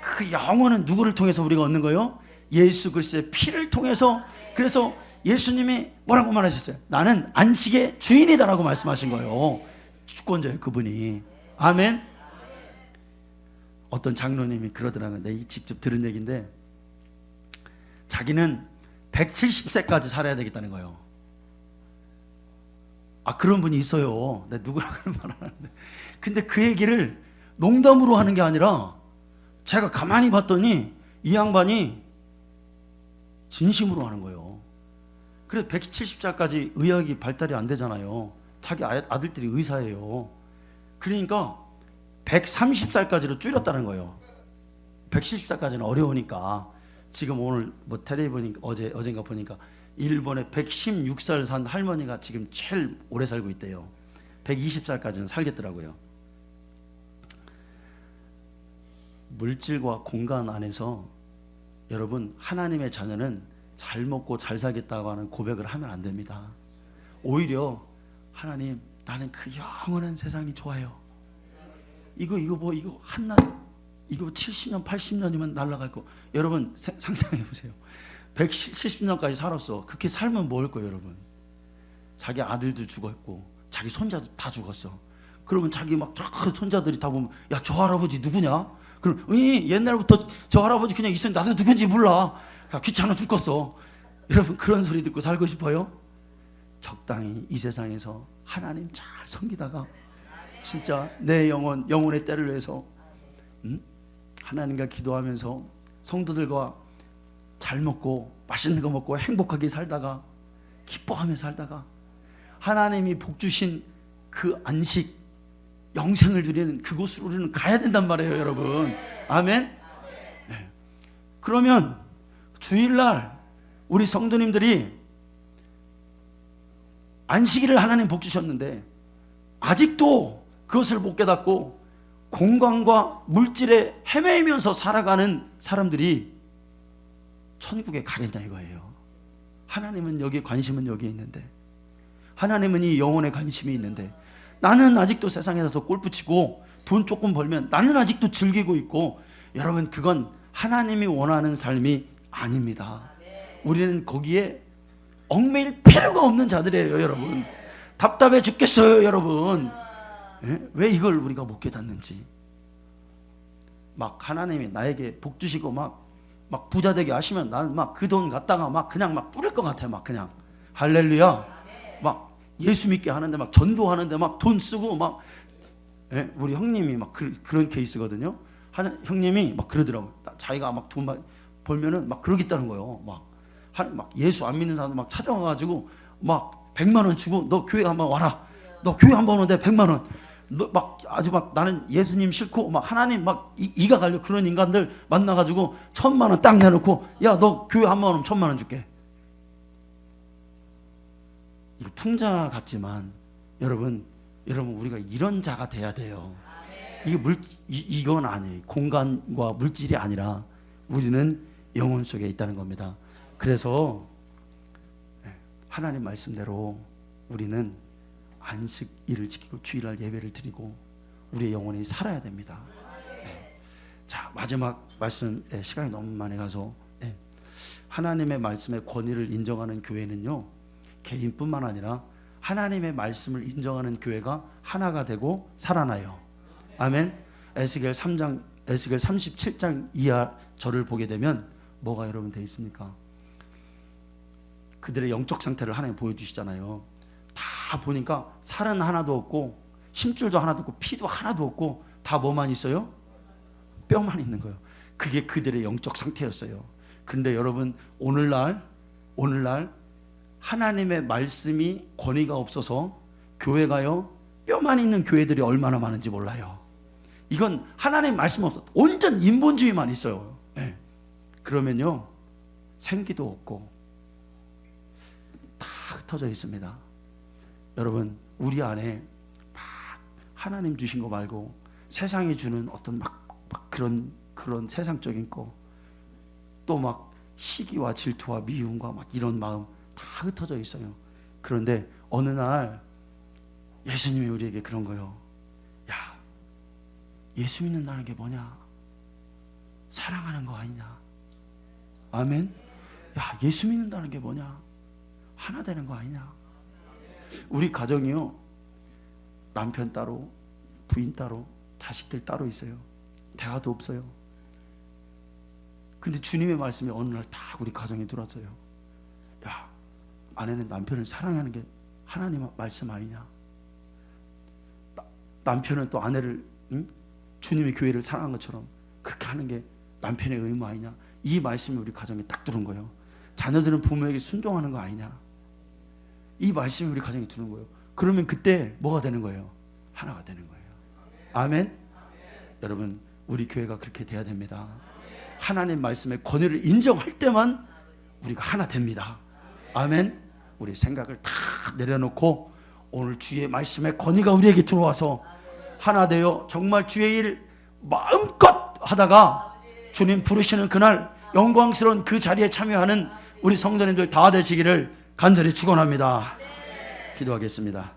그 영원은 누구를 통해서 우리가 얻는 거예요? 예수 그리스도의 피를 통해서. 그래서 예수님이 뭐라고 말하셨어요? 나는 안식의 주인이다라고 말씀하신 거예요. 주권자예요, 그분이. 아멘. 어떤 장로님이 그러더라고요. 내가 직접 들은 얘기인데 자기는 170세까지 살아야 되겠다는 거예요. 아, 그런 분이 있어요. 내가 누구라고는 말 안 하는데. 근데 그 얘기를 농담으로 하는 게 아니라 제가 가만히 봤더니 이 양반이 진심으로 하는 거예요. 그래서 170살까지 의학이 발달이 안 되잖아요. 자기 아들들이 의사예요. 그러니까 130살까지로 줄였다는 거예요. 170살까지는 어려우니까. 지금 오늘 뭐 텔레비 보니까 어젠가 보니까 일본에 116살 산 할머니가 지금 제일 오래 살고 있대요. 120살까지는 살겠더라고요. 물질과 공간 안에서 여러분 하나님의 자녀는 잘 먹고 잘 살겠다고 하는 고백을 하면 안 됩니다. 오히려 하나님 나는 그 영원한 세상이 좋아요. 이거 한낱 이거 70년 80년이면 날아갈 거. 여러분 상상해 보세요. 170년까지 살았어. 그렇게 살면 뭘 거예요, 여러분? 자기 아들도 죽었고 자기 손자도 다 죽었어. 그러면 자기 막 손자들이 다 보면 야, 저 할아버지 누구냐? 그럼 옛날부터 저 할아버지 그냥 있었는데 나도 누군지 몰라. 야, 귀찮아 죽겠어. 여러분 그런 소리 듣고 살고 싶어요? 적당히 이 세상에서 하나님 잘 섬기다가 진짜 내 영혼의 때를 위해서 하나님과 기도하면서 성도들과 잘 먹고 맛있는 거 먹고 행복하게 살다가 기뻐하며 살다가 하나님이 복 주신 그 안식 영생을 누리는 그곳으로 우리는 가야 된단 말이에요, 여러분. 아멘. 네. 그러면 주일날 우리 성도님들이 안식일을 하나님 복 주셨는데 아직도 그것을 못 깨닫고 공간과 물질에 헤매이면서 살아가는 사람들이 천국에 가겠냐 이거예요. 하나님은 여기 관심은 여기 있는데, 하나님은 이 영혼에 관심이 있는데, 나는 아직도 세상에서 골프 치고 돈 조금 벌면 나는 아직도 즐기고 있고, 여러분 그건 하나님이 원하는 삶이 아닙니다. 우리는 거기에 얽매일 필요가 없는 자들이에요, 여러분. 답답해 죽겠어요, 여러분. 왜 이걸 우리가 못 깨닫는지. 막 하나님이 나에게 복 주시고 막 부자 되게 하시면 나는 막 그 돈 갖다가 막 그냥 막 뿌릴 것 같아. 막 그냥 할렐루야. 막 예수 믿게 하는데 막 전도하는데 막 돈 쓰고 막. 우리 형님이 막 그런 케이스거든요. 형님이 막 그러더라고요. 자기가 막 돈 벌면은 막 그러겠다는 거예요. 막 예수 안 믿는 사람들 막 찾아와가지고 막 100만 원 주고 너 교회 한번 와라. 너 교회 한번 오는데 100만 원. 너 막 아주 막 나는 예수님 싫고 막 하나님 막 이가 갈려 그런 인간들 만나가지고 1000만 원 딱 내놓고 야, 너 교회 한번 오면 1000만 원 줄게. 이거 풍자 같지만 여러분 우리가 이런 자가 돼야 돼요. 이게 이건 아니에요. 공간과 물질이 아니라 우리는 영혼 속에 있다는 겁니다. 그래서 하나님 말씀대로 우리는 안식일을 지키고 주일날 예배를 드리고 우리의 영혼이 살아야 됩니다. 자, 마지막 말씀, 시간이 너무 많이 가서 하나님의 말씀의 권위를 인정하는 교회는요, 개인뿐만 아니라 하나님의 말씀을 인정하는 교회가 하나가 되고 살아나요. 아멘. 에스겔 37장 이하 절을 보게 되면 뭐가 여러분 되어 있습니까? 그들의 영적 상태를 하나님 보여주시잖아요. 다 보니까 살은 하나도 없고 심줄도 하나도 없고 피도 하나도 없고 다 뭐만 있어요? 뼈만 있는 거예요. 그게 그들의 영적 상태였어요. 그런데 여러분 오늘날 하나님의 말씀이 권위가 없어서 교회가요 뼈만 있는 교회들이 얼마나 많은지 몰라요. 이건 하나님 말씀 없어 온전 인본주의만 있어요. 그러면요 생기도 없고 다 흩어져 있습니다. 여러분 우리 안에 막 하나님 주신 거 말고 세상이 주는 어떤 막 그런 세상적인 거, 또 막 시기와 질투와 미움과 막 이런 마음 다 흩어져 있어요. 그런데 어느 날 예수님이 우리에게 그런 거예요. 야, 예수 믿는다는 게 뭐냐? 사랑하는 거 아니냐? 아멘. 야, 예수 믿는다는 게 뭐냐? 하나 되는 거 아니냐? 우리 가정이요, 남편 따로, 부인 따로, 자식들 따로 있어요. 대화도 없어요. 근데 주님의 말씀이 어느 날 다 우리 가정에 들어왔어요. 야, 아내는 남편을 사랑하는 게 하나님 말씀 아니냐? 남편은 또 아내를 주님의 교회를 사랑한 것처럼 그렇게 하는 게 남편의 의무 아니냐? 이 말씀이 우리 가정에 딱 들어온 거예요. 자녀들은 부모에게 순종하는 거 아니냐? 이 말씀이 우리 가정에 들어온 거예요. 그러면 그때 뭐가 되는 거예요? 하나가 되는 거예요. 아멘? 여러분 우리 교회가 그렇게 돼야 됩니다. 하나님 말씀의 권위를 인정할 때만 우리가 하나 됩니다. 아멘. 우리 생각을 다 내려놓고 오늘 주의 말씀의 권위가 우리에게 들어와서 하나 되어 정말 주의 일 마음껏 하다가 주님 부르시는 그날 영광스러운 그 자리에 참여하는 우리 성도님들 다 되시기를 간절히 축원합니다. 기도하겠습니다.